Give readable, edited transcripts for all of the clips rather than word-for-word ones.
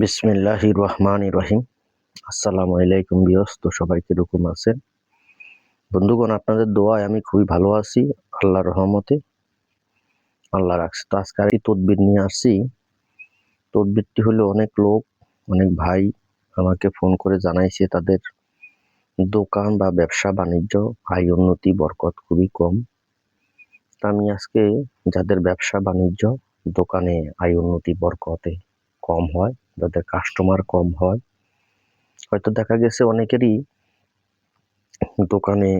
বিসমিল্লাহির রহমানির রহিম। আসসালামু আলাইকুম ভিউয়ার্স, তো সবাই কিরকম আছেন? বন্ধুগণ, আপনাদের দোয়ায় আমি খুবই ভালো আছি, আল্লাহর রহমতে। আল্লাহ রাখছে। তো আজকে আরেকটি তদবির নিয়ে আসছি। তদবিরটি হলো, অনেক লোক, অনেক ভাই আমাকে ফোন করে জানাইছে তাদের দোকান বা ব্যবসা বাণিজ্য আয় উন্নতি বরকত খুবই কম। তা আমি আজকে যাদের ব্যবসা বাণিজ্য দোকানে আয় উন্নতি বরকতে কম হয়, যাদের কাস্টমার কম হয়, হয়তো দেখা গেছে অনেকেরই দোকানে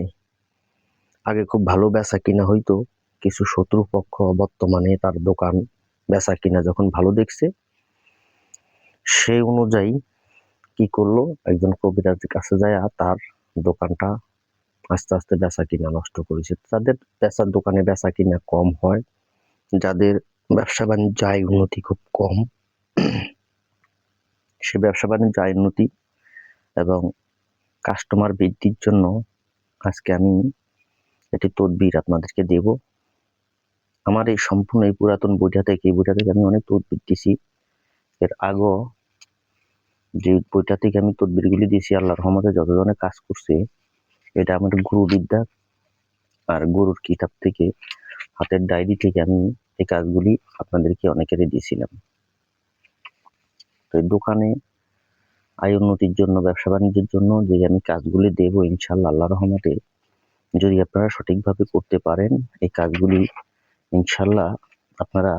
আগে খুব ভালো বেচা কিনা হইতো, কিছু শত্রুপক্ষ বর্তমানে তার দোকান বেচা কিনা যখন ভালো দেখছে, সেই অনুযায়ী কি করলো, একজন কবিরাজের কাছে যায় তার দোকানটা আস্তে আস্তে বেচা কিনা নষ্ট করেছে। তাদের বেচার দোকানে বেচা কিনা কম হয়, যাদের ব্যবসা বাণিজ্য আয় উন্নতি খুব কম, সে ব্যবসা বাণিজ্য আয় উন্নতি এবং কাস্টমার বৃদ্ধির জন্য আজকে আমি একটি তদবির আপনাদেরকে দেব। আমার এই সম্পূর্ণ এই পুরাতন বইটা থেকে আমি অনেক তদবির দিছি। এর আগেও যে বইটা থেকে আমি তদবিরগুলি দিয়েছি, আল্লাহর রহমতে যতজনে কাজ করছে, এটা আমার গুরু বিদ্যা আর গুরুর কিতাব থেকে, হাতের ডায়েরি থেকে আমি এই কাজগুলি আপনাদেরকে অনেকেরই দিয়েছিলাম। তো এই দোকানে আয় উন্নতির জন্য, ব্যবসা বাণিজ্যের জন্য যে আমি কাজগুলি দেব, ইনশাল্লাহ আল্লাহর রহমতে যদি আপনারা সঠিকভাবে করতে পারেন, এই কাজগুলি ইনশাল্লাহ আপনারা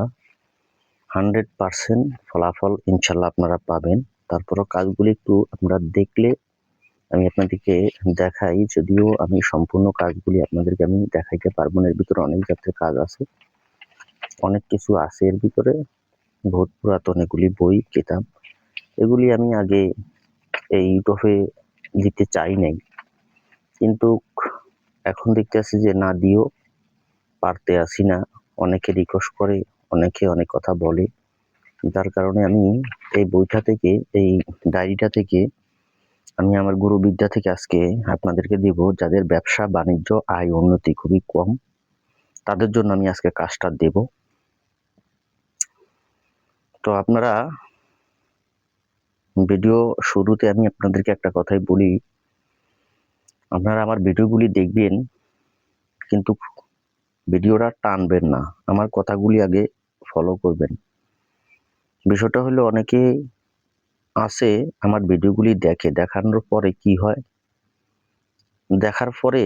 100% ফলাফল ইনশাল্লাহ আপনারা পাবেন। তারপরও কাজগুলি একটু আপনারা দেখলে আমি আপনাদেরকে দেখাই, যদিও আমি সম্পূর্ণ কাজগুলি আপনাদেরকে আমি দেখাইতে পারবো না। এর ভিতরে অনেক জাতের কাজ আছে, অনেক কিছু আছে এর ভিতরে, বহুত পুরাতন এগুলি বই কিতাব, এগুলি আমি আগে এই ইউটিউবে দিতে চাই নাই, কিন্তু এখন দেখতে আসি যে না দিও পারতে আসি না। অনেকে রিকোয়েস্ট করে, অনেকে অনেক কথা বলে, যার কারণে আমি এই বইটা থেকে, এই ডায়েরিটা থেকে, আমি আমার গুরু বিদ্যা থেকে আজকে আপনাদেরকে দিব, যাদের ব্যবসা বাণিজ্য আয় উন্নতি খুবই কম, তাদের জন্য আমি আজকে কাজটা দেব। তো আপনারা ভিডিও শুরুতে আমি আপনাদেরকে একটা কথাই বলি, আপনারা আমার ভিডিওগুলি দেখবেন কিন্তু ভিডিওটা টানবেন না, আমার কথাগুলি আগে ফলো করবেন। বিষয়টা হলো, অনেকে আছে আমার ভিডিওগুলি দেখে, দেখানোর পরে কি হয়, দেখার পরে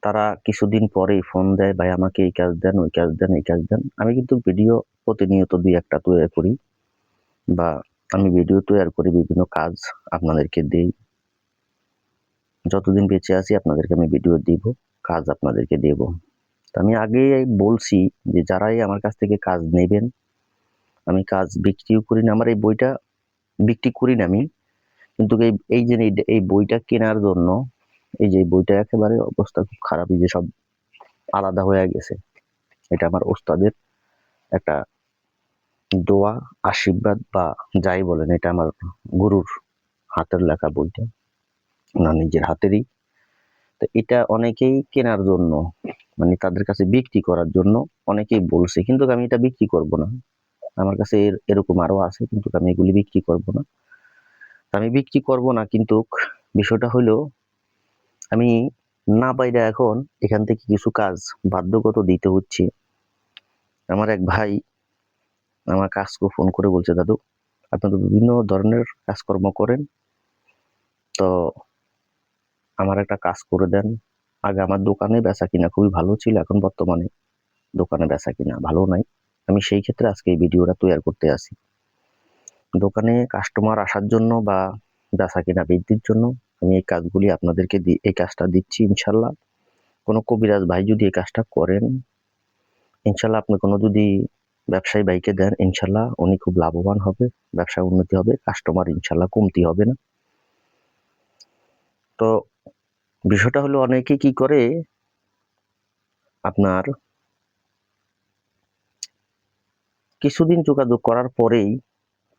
তারা কিছুদিন পরেই ফোন দেয়, ভাই আমাকে এই কাজ দেন, ওই কাজ দেন, এই কাজ দেন। আমি কিন্তু ভিডিও প্রতিনিয়ত 2-1টা তৈরি করি, বা আমি ভিডিও তৈরি করি, বিভিন্ন কাজ আপনাদেরকে দেই। যতদিন বেঁচে আছি আপনাদেরকে আমি ভিডিও দিব, কাজ আপনাদেরকে দেব। আমি আগে বলছি যে যারাই আমার কাছ থেকে কাজ নেবেন, আমি কাজ বিক্রিও করি না, আমার এই বইটা বিক্রি করি না আমি, কিন্তু এই যে এই বইটা কেনার জন্য, এই যে বইটা একেবারে অবস্থা খুব খারাপ, এই যে সব আলাদা হয়ে গেছে, এটা আমার ওস্তাদের একটা দোয়া, আশীর্বাদ বা যাই বলেন, এটা আমার গুরুর হাতের লেখা বইটা, না নিজের হাতেরই। তো এটা অনেকেই কেনার জন্য, মানে তাদের কাছে বিক্রি করার জন্য অনেকেই বলছে, কিন্তু আমি এটা বিক্রি করব না। আমার কাছে এরকম আরো আছে, কিন্তু আমি এগুলি বিক্রি করব না। আমি বিক্রি করব না, কিন্তু বিষয়টা হলো, আমি না বাইরে এখন এখান থেকে কিছু কাজ বাধ্যগত দিতে হচ্ছে। আমার এক ভাই আমার কাজকে ফোন করে বলছে, দাদু আপনি তো বিভিন্ন ধরনের কাজকর্ম করেন, তো আমার একটা কাজ করে দেন। আগে আমার দোকানে বেচা কিনা খুবই ভালো ছিল, এখন বর্তমানে দোকানে বেচা কিনা ভালো নাই। আমি সেই ক্ষেত্রে আজকে এই ভিডিওটা তৈরি করতে আসি। দোকানে কাস্টমার আসার জন্য বা বেচা কিনা বৃদ্ধির জন্য আমি এই কাজগুলি আপনাদেরকে এই কাজটা দিচ্ছি ইনশাল্লাহ। কোনো কবিরাজ ভাই যদি এই কাজটা করেন, ইনশাল্লাহ আপনি কোনো যদি ব্যবসায়ী ভাইকে দেন, ইনশাল্লাহ উনি খুব লাভবান হবে, ব্যবসা উন্নতি হবে, কাস্টমার ইনশাল্লাহ কমতি হবে না। তো বিষয়টা হলো, অনেকে কি করে, আপনার কিছুদিন যোগাযোগ করার পরেই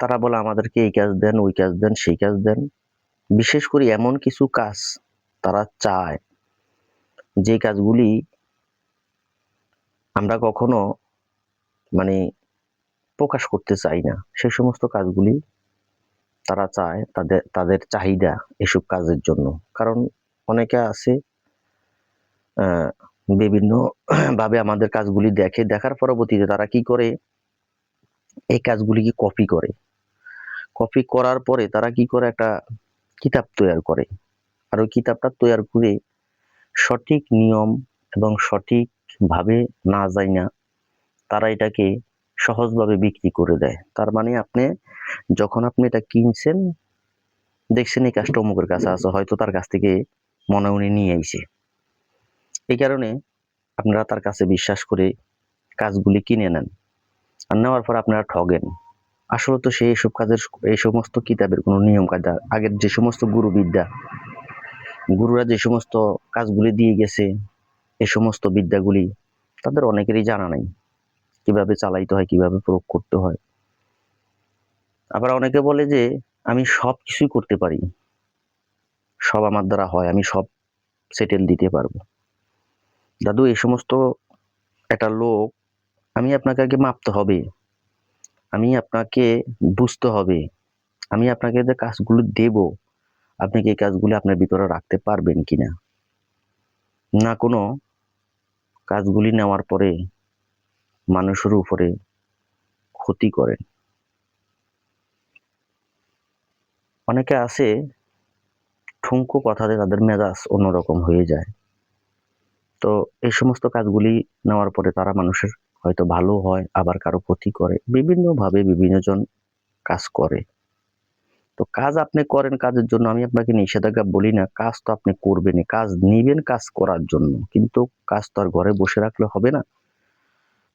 তারা বলে আমাদেরকে এই কাজ দেন, ওই কাজ দেন, সেই কাজ দেন। বিশেষ করে এমন কিছু কাজ তারা চায়, যে কাজগুলি আমরা কখনো মানে প্রকাশ করতে চাই না, সেই সমস্ত কাজগুলি তারা চায় তাদের চাহিদা এসব কাজের জন্য। কারণ অনেকে আছে বিভিন্ন ভাবে আমাদের কাজগুলি দেখে, দেখার পরবর্তীতে তারা কি করে, এই কাজগুলিকে কপি করার পরে তারা কি করে, একটা কিতাব তৈরি করে। আর ওই কিতাবটা তৈরি করে সঠিক নিয়ম এবং সঠিক ভাবে না জানা তারা এটাকে সহজভাবে বিক্রি করে দেয়। তার মানে যখন আপনি এটা কিনছেন, দেখছেন এই কাজটা অমুকের কাছে আছে, হয়তো তার কাছ থেকে মনে উনি নিয়ে আইছে। এই কারণে আপনারা তার কাছে বিশ্বাস করে কাজগুলি কিনে নেন, আর নেওয়ার পর আপনারা ঠগেন। আসলে তো সেই এসব কাজের, এই সমস্ত কিতাবের কোনো নিয়ম কায়দা, আগের যে সমস্ত গুরুরা যে সমস্ত কাজগুলি দিয়ে গেছে, এই সমস্ত বিদ্যাগুলি তাদের অনেকেরই জানা নাই, কিভাবে চালাইতে হয়, কিভাবে প্রয়োগ করতে হয়। আবার অনেকে বলে যে আমি সব কিছুই করতে পারি, সব আমার দ্বারা হয়, আমি সব সেটেল দিতে পারবো। দাদু, এই সমস্ত একটা লোক, আমি আপনাকে আগে মাপতে হবে, আমি আপনাকে বুঝতে হবে, আমি আপনাকে যে কাজগুলো দেব, আপনি কি এই কাজগুলো আপনার ভিতরে রাখতে পারবেন কিনা। না কোনো কাজগুলি নেওয়ার পরে মানুষের উপরে ক্ষতি করেন। অনেকে আছে ঠুনকো কথাতে তাদের মেজাজ অন্যরকম হয়ে যায়। তো এই সমস্ত কাজগুলি নেওয়ার পরে তারা মানুষের হয়তো ভালো হয়, আবার কারো ক্ষতি করে, বিভিন্নভাবে বিভিন্নজন কাজ করে। তো কাজ আপনি করেন কাজের জন্য, আমি আপনাকে নিষেধাজ্ঞা বলি না, কাজ তো আপনি করবেনই, কাজ নিবেন কাজ করার জন্য, কিন্তু কাজ তো আর ঘরে বসে রাখলে হবে না।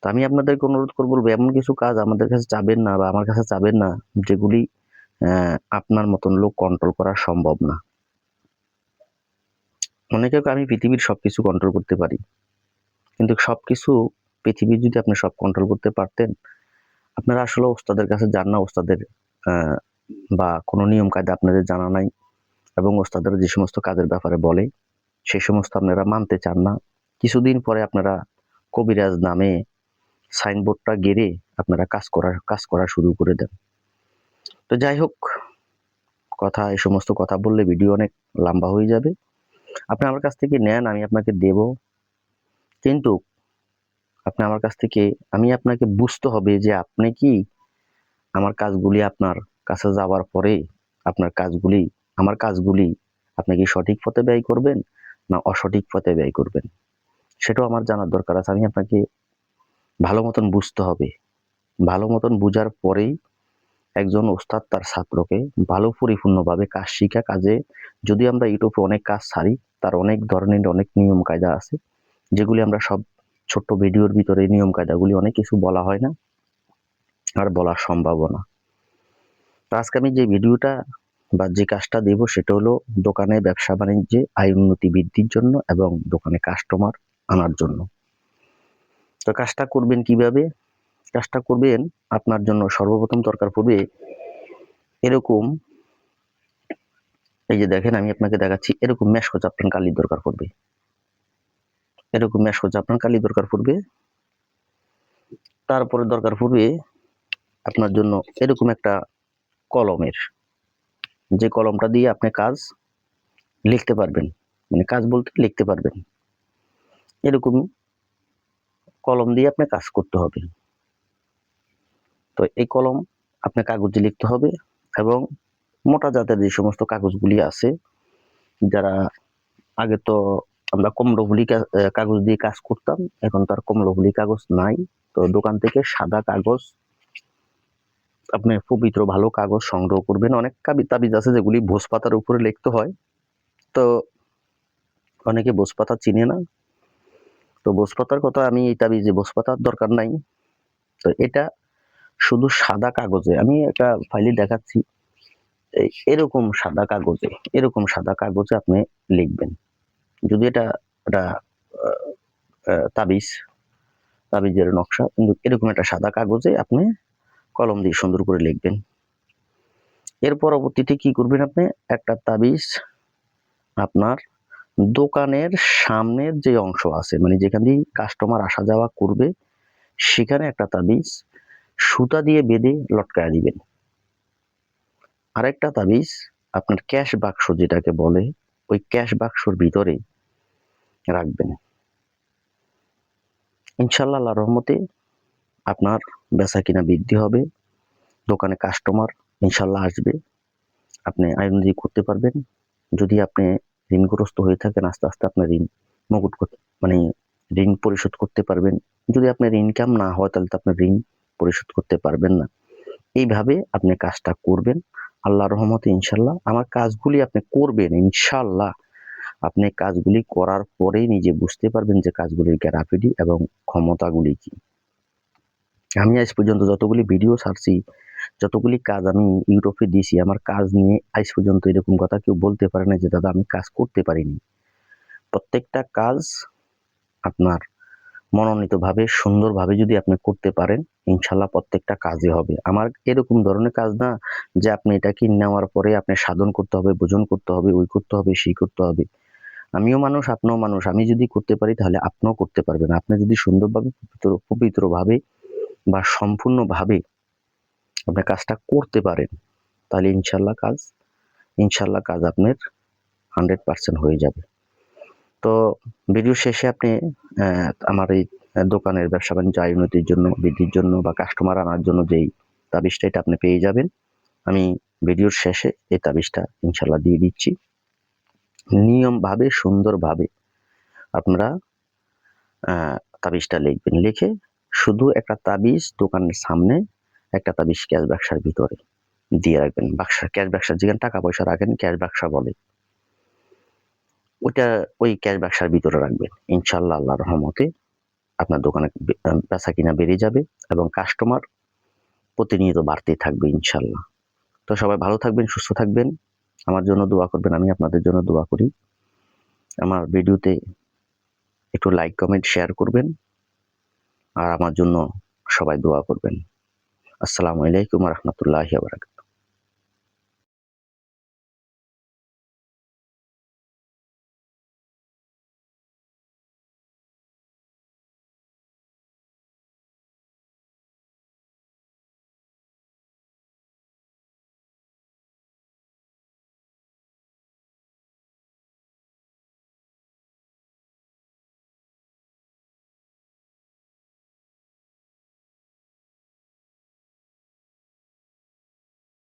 তো আমি আপনাদেরকে অনুরোধ করবো, এমন কিছু কাজ আমাদের কাছে চাবেন না বা আমার কাছে চাবেন না যেগুলি আপনার মতন লোক কন্ট্রোল করা সম্ভব না। অনেকে আমি পৃথিবীর সবকিছু কন্ট্রোল করতে পারি, কিন্তু সবকিছু পৃথিবীর যদি আপনি সব কন্ট্রোল করতে পারতেন, আপনারা আসলে ওস্তাদের কাছে যান না, ওস্তাদের বা কোনো নিয়ম কায়দা আপনাদের জানা নাই, এবং ওস্তাদের যে সমস্ত কাজের ব্যাপারে বলে সেই সমস্ত আপনারা মানতে চান না। কিছুদিন পরে আপনারা কবিরাজ নামে সাইনবোর্ডটা গেড়ে আপনারা কাজ করা শুরু করে দেন। তো যাই হোক, এই সমস্ত কথা বললে ভিডিও অনেক লম্বা হয়ে যাবে। আপনি আমার কাছ থেকে নেন, আমি আপনাকে দেব, কিন্তু আপনি আমার কাছ থেকে, আমি আপনাকে বুঝতে হবে যে আপনি কি আমার কাজগুলি আপনার কাছে যাওয়ার পরে আমার কাজগুলি আপনি কি সঠিক পথে ব্যয় করবেন না অসঠিক পথে ব্যয় করবেন, সেটাও আমার জানার দরকার আছে। আমি আপনাকে ভালো মতন বুঝতে হবে, ভালো মতন বুঝার পরেই একজন ওস্তাদ তার ছাত্রকে ভালো পরিপূর্ণভাবে কাজ শিখা, কাজে যদি আমরা ইউটিউবে অনেক কাজ ছাড়ি, তার অনেক ধরনের অনেক নিয়ম কায়দা আছে, যেগুলি আমরা সব ছোট্ট ভিডিওর ভিতরে নিয়ম কায়দাগুলি অনেক কিছু বলা হয় না, আর বলা সম্ভব না। আজকে আমি যে ভিডিওটা বা যে কাজটা দেব সেটা হলো দোকানে ব্যবসা বাণিজ্যে আয় উন্নতি বৃদ্ধির জন্য এবং দোকানে কাস্টমার আনার জন্য। তো কাজটা করবেন কিভাবে? কাজটা করবেন, আপনার জন্য সর্বপ্রথম দরকার পড়বে এরকম, এই যে দেখেন আমি আপনাকে দেখাচ্ছি, এরকম মেশকো জাফরান কালির দরকার পড়বে, এরকম মেশকো জাফরান কালি দরকার পড়বে। তারপরে দরকার পড়বে আপনার জন্য এরকম একটা কলমের, যে কলমটা দিয়ে আপনি কাজ লিখতে পারবেন, মানে কাজ বলতে লিখতে পারবেন, এরকম কলম দিয়ে আপনি কাজ করতে হবে। তো এই কলম আপনি কাগজে লিখতে হবে, এবং মোটা জাতের যে সমস্ত কাগজগুলি আছে, যারা আগে তো আমরা কমলাভুলি কাগজ দিয়ে কাজ করতাম, এখন তো আর কমলাভুলি কাগজ নাই। তো দোকান থেকে সাদা কাগজ, আপনি পবিত্র ভালো কাগজ সংগ্রহ করবেন। অনেক তাবিজ আছে যেগুলি ভোজ পাতার উপরে লিখতে হয়, তো অনেকে ভোজ পাতা চিনে না। তো ভোজ পাতার কথা, আমি এই তাবিজে ভোজ পাতার দরকার নাই। তো এটা শুধু সাদা কাগজে, আমি একটা ফাইলে দেখাচ্ছি, এরকম সাদা কাগজে আপনি লিখবেন। যদি এটা তাবিজের নকশা, কিন্তু এরকম একটা সাদা কাগজে আপনি কলম দিয়ে সুন্দর করে লিখবেন। এর পরবর্তীতে কি করবেন, আপনি একটা তাবিজ আপনার দোকানের সামনের যে অংশ আছে, মানে যেখান দিয়ে কাস্টমার আসা যাওয়া করবে, সেখানে একটা তাবিজ সুতা দিয়ে বেঁধে লটকায়া দিবেন। আরেকটা তাবিজ আপনার ক্যাশ বাক্স যেটাকে বলে, ওই ক্যাশ বাক্সর ভিতরে রাখবেন। ইনশাআল্লাহ আল্লাহর রহমতে আপনার বেচাকেনা বৃদ্ধি হবে, দোকানে কাস্টমার ইনশাআল্লাহ আসবে, আপনি আয় উন্নতি করতে পারবেন। যদি আপনি ঋণগ্রস্ত হয়ে থাকেন, আস্তে আস্তে আপনার ঋণ মকুব মানে ঋণ পরিশোধ করতে পারবেন। যদি আপনার ইনকাম না হয় তাহলে তো আপনার ঋণ পরিশোধ করতে পারবেন না। এইভাবে আপনি কাজটা করবেন, আল্লাহর রহমতে ইনশাআল্লাহ। আমার কাজগুলি আপনি করবেন ইনশাআল্লাহ। আপনি কাজগুলি করার পরেই নিজে বুঝতে পারবেন যে কাজগুলির গ্যারাপিটি এবং ক্ষমতাগুলি কি। আমি আজ পর্যন্ত যতগুলি ভিডিও ছাড়ছি, যতগুলি কাজ আমি ইউটিউবে দিছি, আমার কাজ নিয়ে আজ পর্যন্ত এরকম কথা কেউ বলতে পারে না যে দাদা আমি কাজ করতে পারিনি। প্রত্যেকটা কাজ আপনার মনোনীতভাবে সুন্দরভাবে যদি আপনি করতে পারেন, ইনশাআল্লাহ প্রত্যেকটা কাজই হবে। আমার এরকম ধরনের কাজ না যে আপনি এটা কি নেওয়ার পরে আপনি সাধন করতে হবে, ভোজন করতে হবে, ওই করতে হবে, সেই করতে হবে। আমিও মানুষ, আপনিও মানুষ। আমি যদি করতে পারি তাহলে আপনিও করতে পারবেন। আপনি যদি সুন্দরভাবে পবিত্রভাবে বা সম্পূর্ণভাবে আপনি কাজটা করতে পারেন, তাহলে ইনশাআল্লাহ কাজ আপনার 100% হয়ে যাবে। তো ভিডিওর শেষে আপনি আমার এই দোকানের ব্যবসা বাণিজ্য আয় উন্নতির জন্য, বৃদ্ধির জন্য বা কাস্টমার আনার জন্য যেই তাবিজটা, এটা আপনি পেয়ে যাবেন। আমি ভিডিওর শেষে এই তাবিজটা ইনশাআল্লাহ দিয়ে দিচ্ছি। নিয়মভাবে সুন্দরভাবে আপনারা তাবিজটা লিখবেন। লিখে শুধু একটা তাবিজ দোকানের সামনে, একটা তাবিজ ক্যাশ বাক্সের ভিতরে দিয়ে রাখবেন। ক্যাশ বাক্সের যেখানে টাকা পয়সা রাখেন ক্যাশ বাক্স বলে, ওটা ওই ক্যাশ বাক্সের ভিতরে রাখবেন। ইনশাআল্লাহ আল্লাহর রহমতে আপনার দোকানে বেচাকেনা বেড়ে যাবে এবং কাস্টমার প্রতিনিয়ত বাড়তেই থাকবে ইনশাআল্লাহ। তো সবাই ভালো থাকবেন, সুস্থ থাকবেন, আমার জন্য দোয়া করবেন, আমি আপনাদের জন্য দোয়া করি। আমার ভিডিওতে একটু লাইক, কমেন্ট, শেয়ার করবেন আর আমার জন্য সবাই দোয়া করবেন। আসসালামু আলাইকুম ওয়া রাহমাতুল্লাহি ওয়া বারাকাতুহু।